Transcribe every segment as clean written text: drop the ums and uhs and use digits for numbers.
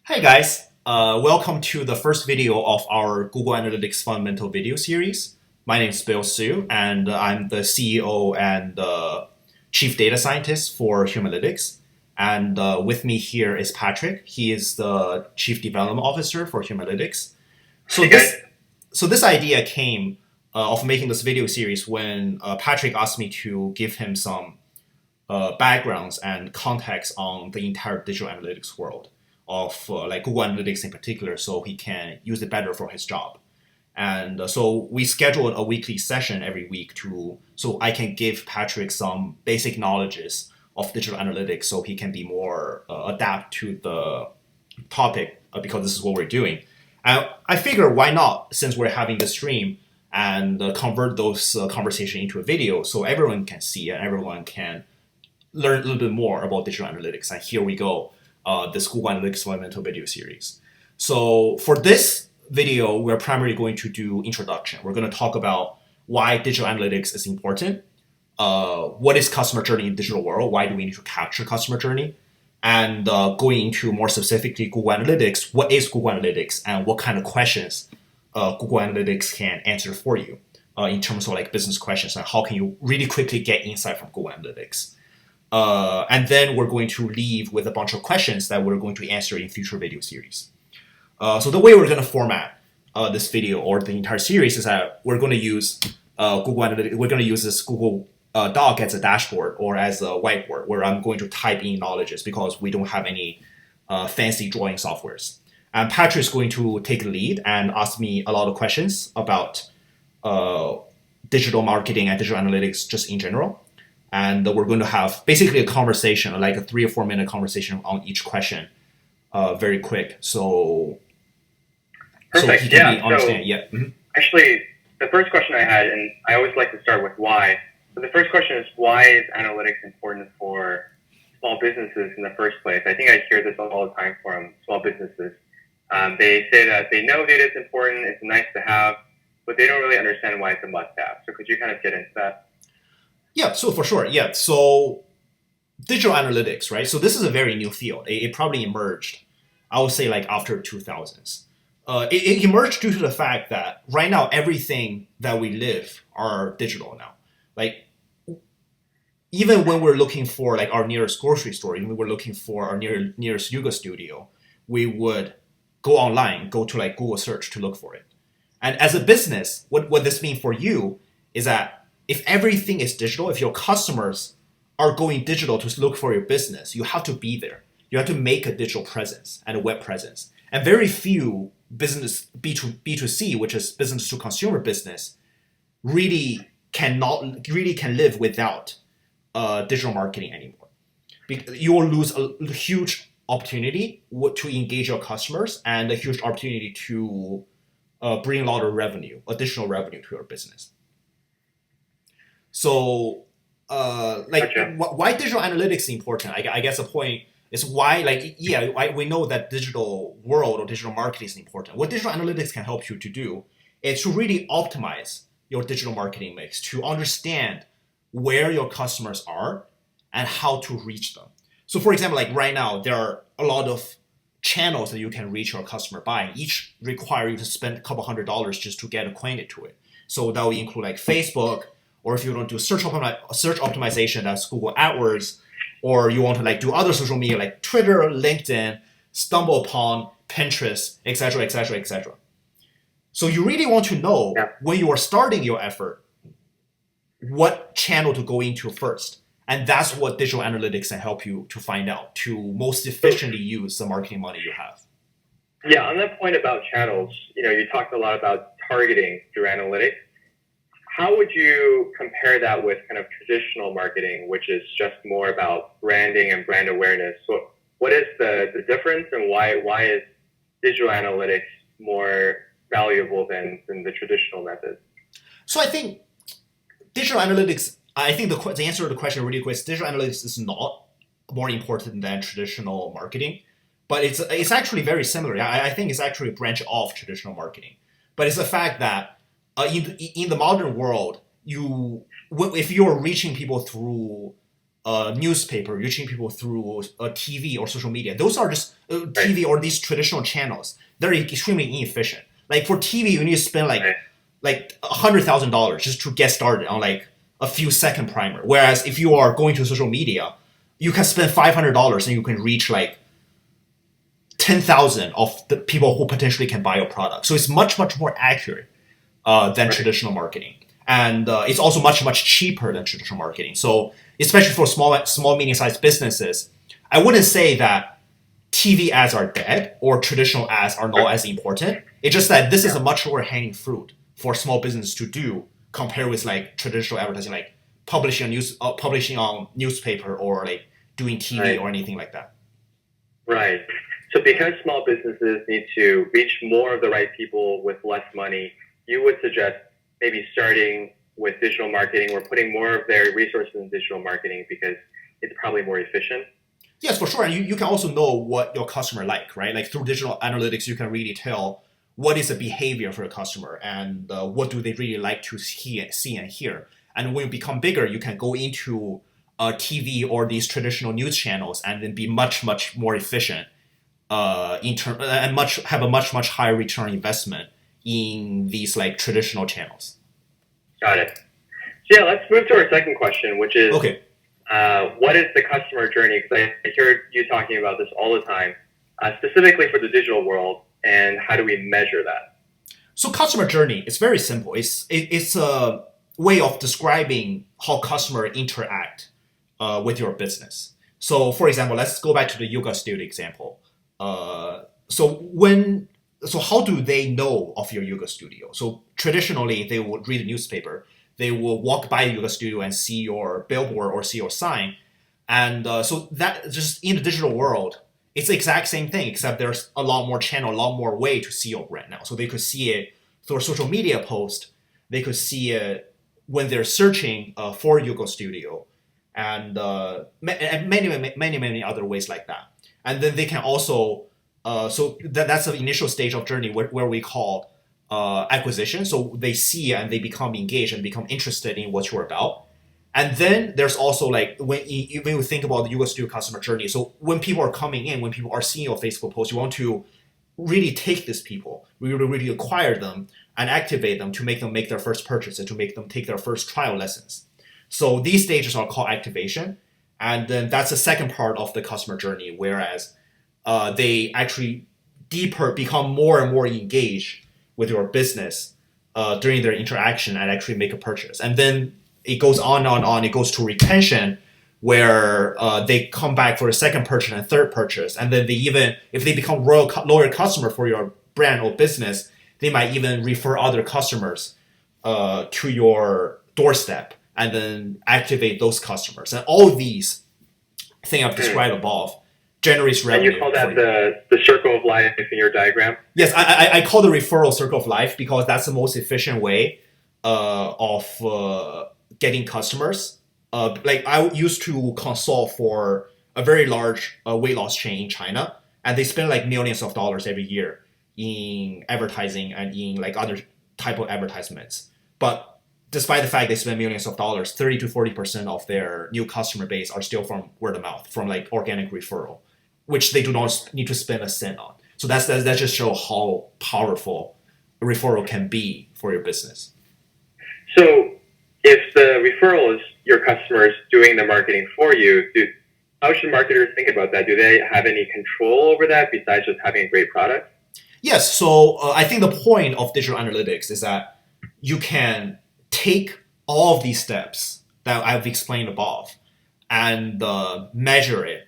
Hey guys, welcome to the first video of our Google Analytics fundamental video series. My name is Bill Su, and I'm the CEO and Chief Data Scientist for Humanlytics. And with me here is Patrick. He is the Chief Development Officer for Humanlytics. So Hey guys. this, so this idea came of making this video series when Patrick asked me to give him some backgrounds and context on the entire digital analytics world of like Google Analytics in particular, so he can use it better for his job. And so we scheduled a weekly session every week so I can give Patrick some basic knowledges of digital analytics, so he can be more adapt to the topic because this is what we're doing. I figure why not, since we're having the stream, and convert those conversation into a video so everyone can see and everyone can learn a little bit more about digital analytics. And here we go, this Google Analytics fundamental video series. So for this video, we're primarily going to do introduction. We're going to talk about why digital analytics is important, what is customer journey in digital world, why do we need to capture customer journey, and going into more specifically Google Analytics, what is Google Analytics and what kind of questions Google Analytics can answer for you in terms of like business questions and how can you really quickly get insight from Google Analytics. And then we're going to leave with a bunch of questions that we're going to answer in future video series. So the way we're going to format this video or the entire series is that we're going to use Google Analytics. We're going to use this Google Doc as a dashboard or as a whiteboard where I'm going to type in knowledges because we don't have any fancy drawing softwares. And Patrick's going to take the lead and ask me a lot of questions about digital marketing and digital analytics just in general. And we're going to have basically a conversation, like a 3 or 4 minute conversation on each question, very quick. So he Perfect. can Yeah. be So understand. Yeah. Mhm. actually, the first question I had, and I always like to start with why. So the first question is, why is analytics important for small businesses in the first place? I think I hear this all the time from small businesses. They say that they know data is important, it's nice to have, but they don't really understand why it's a must-have. So could you kind of get into that? Yeah. So for sure. Yeah. So digital analytics, right? So this is a very new field. It probably emerged, I would say, like after 2000s. It emerged due to the fact that right now everything that we live are digital now. Like even when we're looking for like our nearest grocery store, even when we're looking for our nearest yoga studio, we would go online, go to like Google search to look for it. And as a business, what this means for you is that if everything is digital, if your customers are going digital to look for your business, you have to be there. You have to make a digital presence and a web presence. And very few business B2C, which is business to consumer business, really can live without digital marketing anymore. You will lose a huge opportunity to engage your customers and a huge opportunity to bring a lot of revenue, additional revenue to your business. So, Gotcha. why digital analytics is important? I guess the point is why, like, yeah, we know that digital world or digital marketing is important. What digital analytics can help you to do is to really optimize your digital marketing mix, to understand where your customers are and how to reach them. So, for example, like right now, there are a lot of channels that you can reach your customer by. Each require you to spend a couple $100s just to get acquainted to it. So that will include like Facebook, or if you want to do search optimization, that's Google AdWords, or you want to like do other social media like Twitter, LinkedIn, stumble upon Pinterest, etc., etc., etc. So you really want to know Yeah. when you are starting your effort what channel to go into first. And that's what digital analytics can help you to find out to most So efficiently use the marketing money you have. yeah, on that point about channels, you talked a lot about targeting through analytics. How would you compare that with kind of traditional marketing, which is just more about branding and brand awareness? So what is the difference and why is digital analytics more valuable than the traditional methods? So I think digital analytics, I think the answer to the question really quick is digital analytics is not more important than traditional marketing, but it's actually very similar. I think it's actually a branch of traditional marketing. But it's the fact that in the modern world, if you're reaching people through newspaper, reaching people through TV or social media. Those are just Right. TV or these traditional channels. They're extremely inefficient. Like for TV, you need to spend Right. like $100,000 just to get started on like a few second primer. Whereas if you are going to social media, you can spend $500 and you can reach like 10,000 of the people who potentially can buy your product. So it's much more accurate than Right. traditional marketing, and it's also much cheaper than traditional marketing. So especially for small medium sized businesses, I wouldn't say that TV ads are dead or traditional ads are not as important. It's just that this is a much lower hanging fruit for small business to do compared with like traditional advertising, like publishing on newspaper or like doing TV Right. or anything like that. Right. So because small businesses need to reach more of the right people with less money, you would suggest maybe starting with digital marketing or putting more of their resources in digital marketing because it's probably more efficient. Yes, for sure. And you can also know what your customer like, right? Like through digital analytics, you can really tell what is the behavior for a customer and what do they really like to see and hear. And when you become bigger, you can go into TV or these traditional news channels and then be much more efficient and have a much higher return on investment in these like traditional channels. Got it. So yeah, let's move to our second question, which is Okay. what is the customer journey? Because I hear you talking about this all the time, specifically for the digital world, and how do we measure that? So customer journey, it's very simple. It's a way of describing how customer interact with your business. So for example, let's go back to the yoga studio example. So how do they know of your yoga studio? So traditionally, they would read a newspaper. They will walk by the yoga studio and see your billboard or see your sign. And so that just in the digital world, it's the exact same thing, except there's a lot more channel, a lot more way to see your brand now. So they could see it through a social media post. They could see it when they're searching for yoga studio, and many other ways like that. And then they can also that's the initial stage of journey where we call acquisition. So they see and they become engaged and become interested in what you're about. And then there's also like when you think about the yoga studio customer journey. So when people are coming in, when people are seeing your Facebook post, you want to really take these people, really acquire them and activate them to make their first purchase and to make them take their first trial lessons. So these stages are called activation, and then that's the second part of the customer journey. Whereas they actually deeper become more and more engaged with your business during their interaction and actually make a purchase. And then it goes on. It goes to retention, where they come back for a second purchase and third purchase. And then if they become loyal customer for your brand or business, they might even refer other customers to your doorstep and then activate those customers. And all these things I've described above generates And revenue. you call that the circle of life in your diagram? Yes, I call the referral circle of life because that's the most efficient way of getting customers. Like I used to consult for a very large weight loss chain in China, and they spend like millions of dollars every year in advertising and in like other type of advertisements. But despite the fact they spend millions of dollars, 30 to 40% of their new customer base are still from word of mouth, from like organic referral, which they do not need to spend a cent on. So that just shows how powerful a referral can be for your business. So if the referral is your customers doing the marketing for you, how should marketers think about that? Do they have any control over that besides just having a great product? Yes. So I think the point of digital analytics is that you can take all of these steps that I've explained above and measure it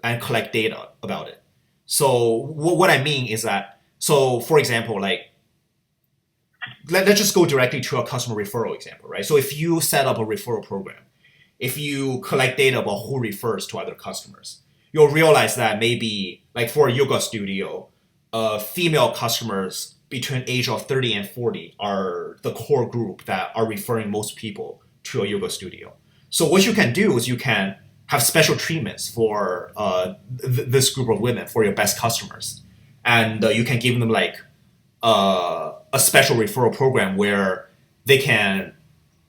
and collect data about it. So what I mean is that, so for example, like let's just go directly to a customer referral example, right? So if you set up a referral program, if you collect data about who refers to other customers, you'll realize that maybe like for a yoga studio, female customers between age of 30 and 40 are the core group that are referring most people to a yoga studio. So what you can do is you can have special treatments for this group of women, for your best customers. And you can give them like a special referral program where they can,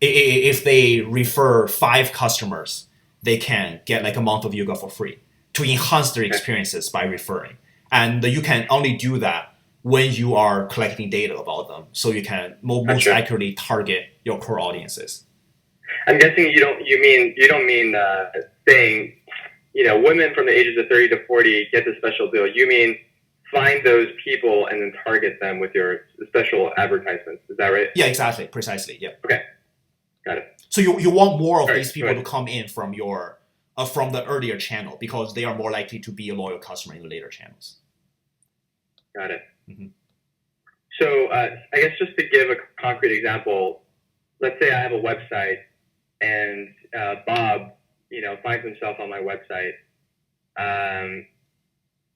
if they refer 5 customers, they can get like a month of yoga for free to enhance their experiences by referring. And you can only do that when you are collecting data about them, so you can most accurately target your core audiences. I'm guessing you don't mean saying, women from the ages of 30 to 40 get the special deal. You mean find those people and then target them with your special advertisements. Is that right? Yeah, exactly, precisely. Yeah. Okay, got it. So you want more of these people to come in from your from the earlier channel because they are more likely to be a loyal customer in the later channels. Got it. Mm-hmm. So I guess just to give a concrete example, let's say I have a website and Bob, finds himself on my website.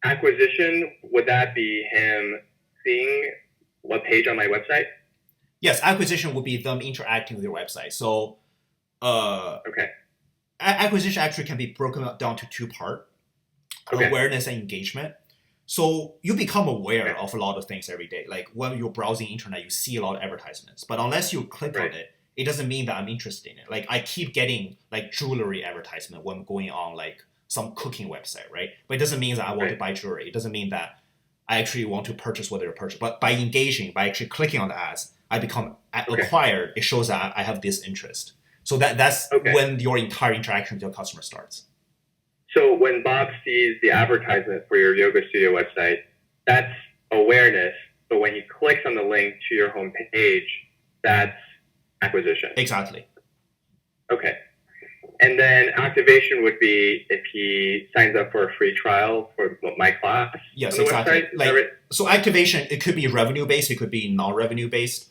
Acquisition, would that be him seeing what page on my website? Yes, acquisition would be them interacting with your website. So acquisition actually can be broken down to two parts, awareness and engagement. So you become aware of a lot of things every day. Like when you're browsing internet, you see a lot of advertisements. But unless you click on it, it doesn't mean that I'm interested in it. Like I keep getting like jewelry advertisement when I'm going on like some cooking website, right? But it doesn't mean that I want to buy jewelry. It doesn't mean that I actually want to purchase what they're purchasing. But by engaging, by actually clicking on the ads, I become acquired. It shows that I have this interest. So that's when your entire interaction with your customer starts. So when Bob sees the advertisement for your yoga studio website, that's awareness. But when he clicks on the link to your home page, that's acquisition. Exactly. Okay. And then activation would be if he signs up for a free trial for my class. Yes, exactly. So activation, it could be revenue based, it could be non-revenue based.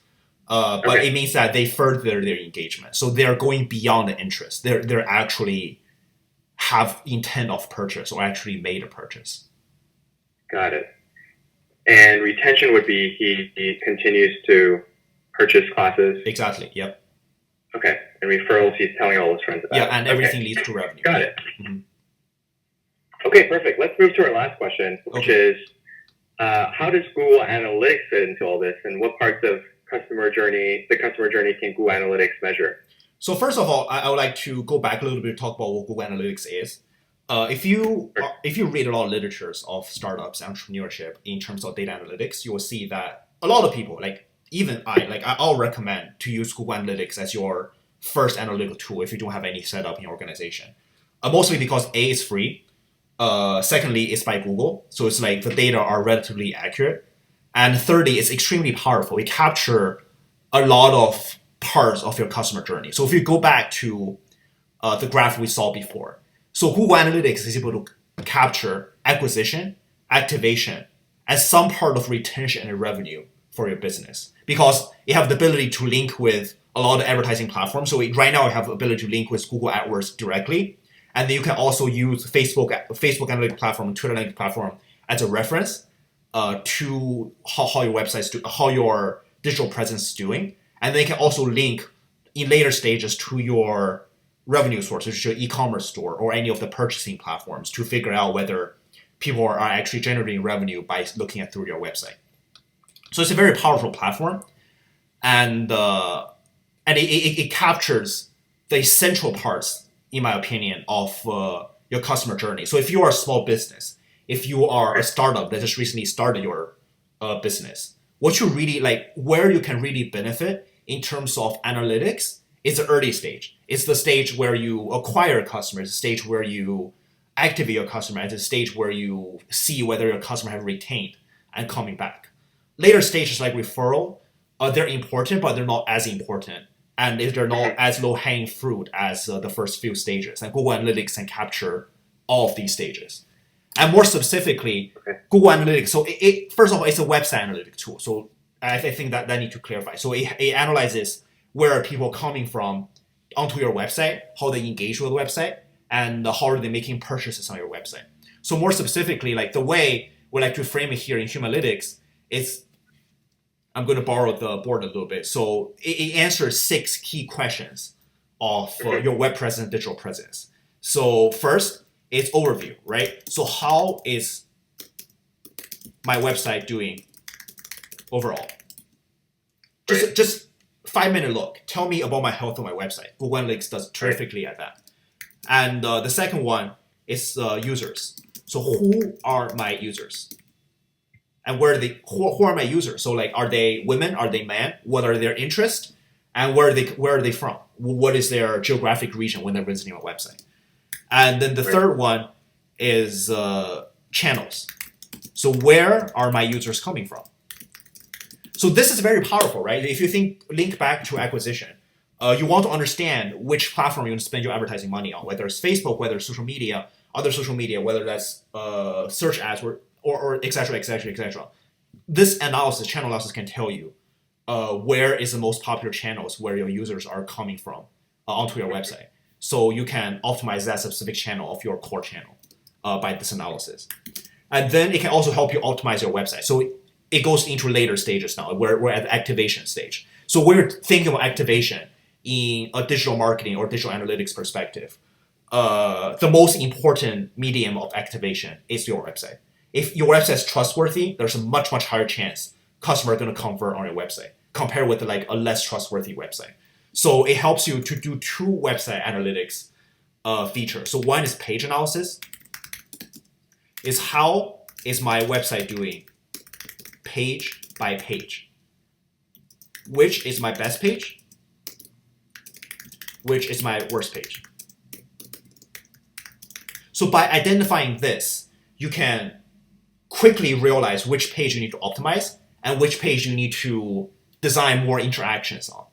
But it means that they further their engagement. So they're going beyond the interest. They're actually have intent of purchase or actually made a purchase. Got it. And retention would be he continues to purchase classes. Exactly. Yep. Okay. And referrals, he's telling all his friends about. Yeah, and everything leads to revenue. Got it. Mm-hmm. Okay, perfect. Let's move to our last question, which is how does Google Analytics fit into all this, and what parts of the customer journey can Google Analytics measure? So first of all, I would like to go back a little bit to talk about what Google Analytics is. If you read a lot of literatures of startups, entrepreneurship in terms of data analytics, you will see that a lot of people, like even I'll recommend to use Google Analytics as your first analytical tool if you don't have any setup in your organization. Mostly because A, is free. Secondly, it's by Google, so it's like the data are relatively accurate. And thirdly, it's extremely powerful. It captures a lot of parts of your customer journey. So if you go back to the graph we saw before, so Google Analytics is able to capture acquisition, activation, as some part of retention and revenue for your business because it have the ability to link with a lot of advertising platforms. So right now, we have the ability to link with Google AdWords directly. And then you can also use Facebook Analytics platform, Twitter Analytics platform as a reference to how your website's how your digital presence is doing. And they can also link in later stages to your revenue source, which is your e-commerce store or any of the purchasing platforms to figure out whether people are actually generating revenue by looking at through your website. So it's a very powerful platform, and it captures the essential parts, in my opinion, of your customer journey. So if you are a small business, if you are a startup that just recently started your business, what you really like, where you can really benefit in terms of analytics is the early stage. It's the stage where you acquire customers, the stage where you activate your customer, at the stage where you see whether your customer have retained and coming back. Later stages like referral, they're important, but they're not as important. And they're not as low-hanging fruit as the first few stages. And Google Analytics can capture all of these stages. And more specifically, Google Analytics, so first of all, it's a website analytic tool. So I think that need to clarify. So it analyzes where are people coming from onto your website, how they engage with the website, and how are they making purchases on your website. So more specifically, like the way we like to frame it here in Humanlytics is, I'm going to borrow the board a little bit. So it answers 6 key questions of your web presence, digital presence. So first, it's overview, right? So how is my website doing overall? Just 5-minute look. Tell me about my health on my website. Google Analytics does terrifically at that. And the second one is users. So who are my users? And who are my users? So like, are they women? Are they men? What are their interests? And where are they from? What is their geographic region when they're visiting a website? And then the third one is channels. So where are my users coming from? So this is very powerful, right? If you link back to acquisition, you want to understand which platform you want to spend your advertising money on, whether it's Facebook, whether it's social media, other social media, whether that's search ads or et cetera, et cetera, et cetera. This analysis, channel analysis, can tell you where is the most popular channels where your users are coming from onto your website. So you can optimize that specific channel of your core channel by this analysis. And then it can also help you optimize your website. So it goes into later stages now. We're at the activation stage. So we're thinking about activation in a digital marketing or digital analytics perspective. The most important medium of activation is your website. If your website is trustworthy, there's a much, much higher chance customers are going to convert on your website compared with like a less trustworthy website. So it helps you to do two website analytics features. So one is page analysis. Is how is my website doing page by page? Which is my best page? Which is my worst page? So by identifying this, you can quickly realize which page you need to optimize and which page you need to design more interactions on.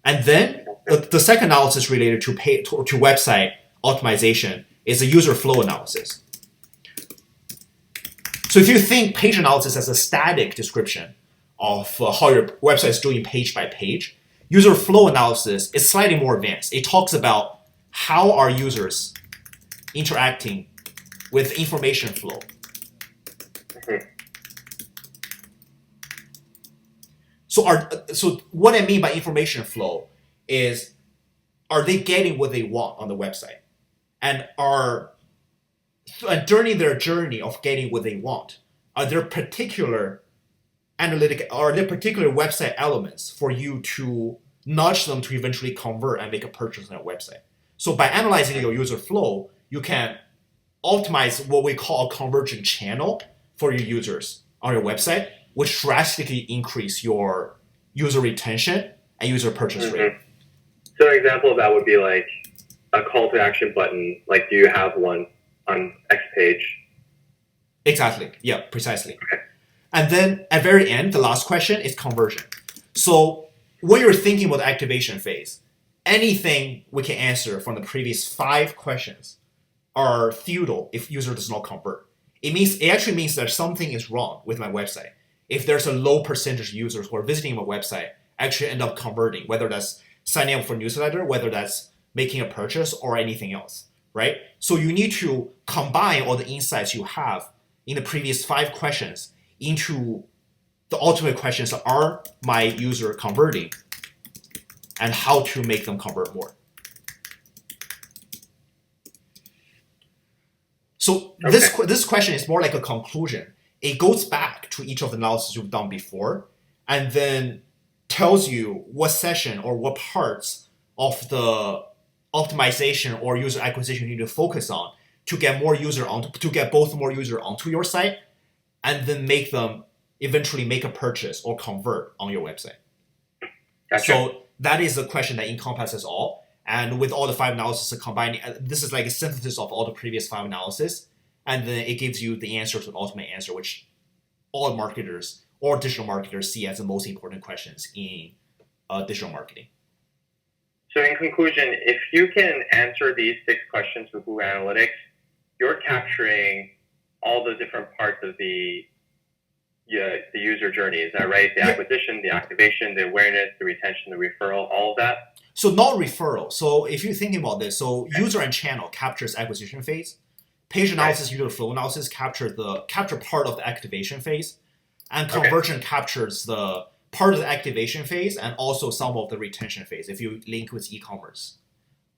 And then the second analysis related to website optimization is a user flow analysis. So if you think page analysis as a static description of how your website is doing page by page, user flow analysis is slightly more advanced. It talks about how are users interacting with information flow. So what I mean by information flow is, are they getting what they want on the website? And during their journey of getting what they want, are there particular website elements for you to nudge them to eventually convert and make a purchase on your website? So by analyzing your user flow, you can optimize what we call a convergent channel for your users on your website, which drastically increase your user retention and user purchase rate. So an example of that would be like a call to action button. Like, do you have one on X page? Exactly. Yeah, precisely. Okay. And then at very end, the last question is conversion. So when you're thinking about the activation phase, anything we can answer from the previous 5 questions are futile if user does not convert. It actually means that something is wrong with my website. If there's a low percentage of users who are visiting my website actually end up converting, whether that's signing up for newsletter, whether that's making a purchase or anything else, right? So you need to combine all the insights you have in the previous 5 questions into the ultimate questions: are my user converting, and how to make them convert more. So this question is more like a conclusion. It goes back to each of the analysis you've done before, and then tells you what session or what parts of the optimization or user acquisition you need to focus on to get more user both more user onto your site, and then make them eventually make a purchase or convert on your website. Gotcha. So that is a question that encompasses all. And with all the 5 analyses combined, this is like a synthesis of all the previous 5 analyses. And then it gives you the answer to the ultimate answer, which all marketers or digital marketers see as the most important questions in digital marketing. So in conclusion, if you can answer these 6 questions with Google Analytics, you're capturing all the different parts of the user journey. Is that right? The acquisition, the activation, the awareness, the retention, the referral, all of that? So not referral. So if you're thinking about this, so user and channel captures acquisition phase. Page analysis, user flow analysis capture part of the activation phase. And conversion captures the part of the activation phase and also some of the retention phase if you link with e-commerce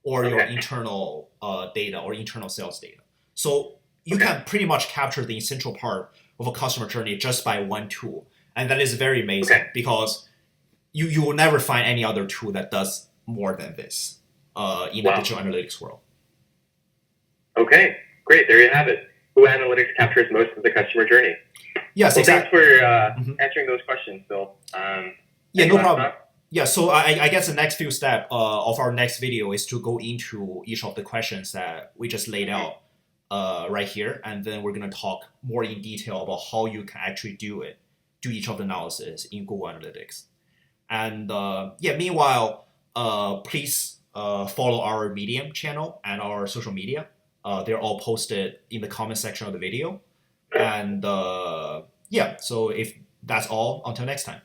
or your internal data or internal sales data. So you can pretty much capture the essential part of a customer journey just by one tool. And that is very amazing because you will never find any other tool that does more than this. in the digital analytics world. Okay, great. There you have it. Who Analytics captures most of the customer journey. Yes, well, exactly. Thanks for answering those questions, Phil. Yeah, no problem. Yeah, so I guess the next few steps of our next video is to go into each of the questions that we just laid out right here, and then we're going to talk more in detail about how you can actually do each of the analysis in Google Analytics. And meanwhile, please follow our Medium channel and our social media. They're all posted in the comment section of the video. And so if that's all, until next time.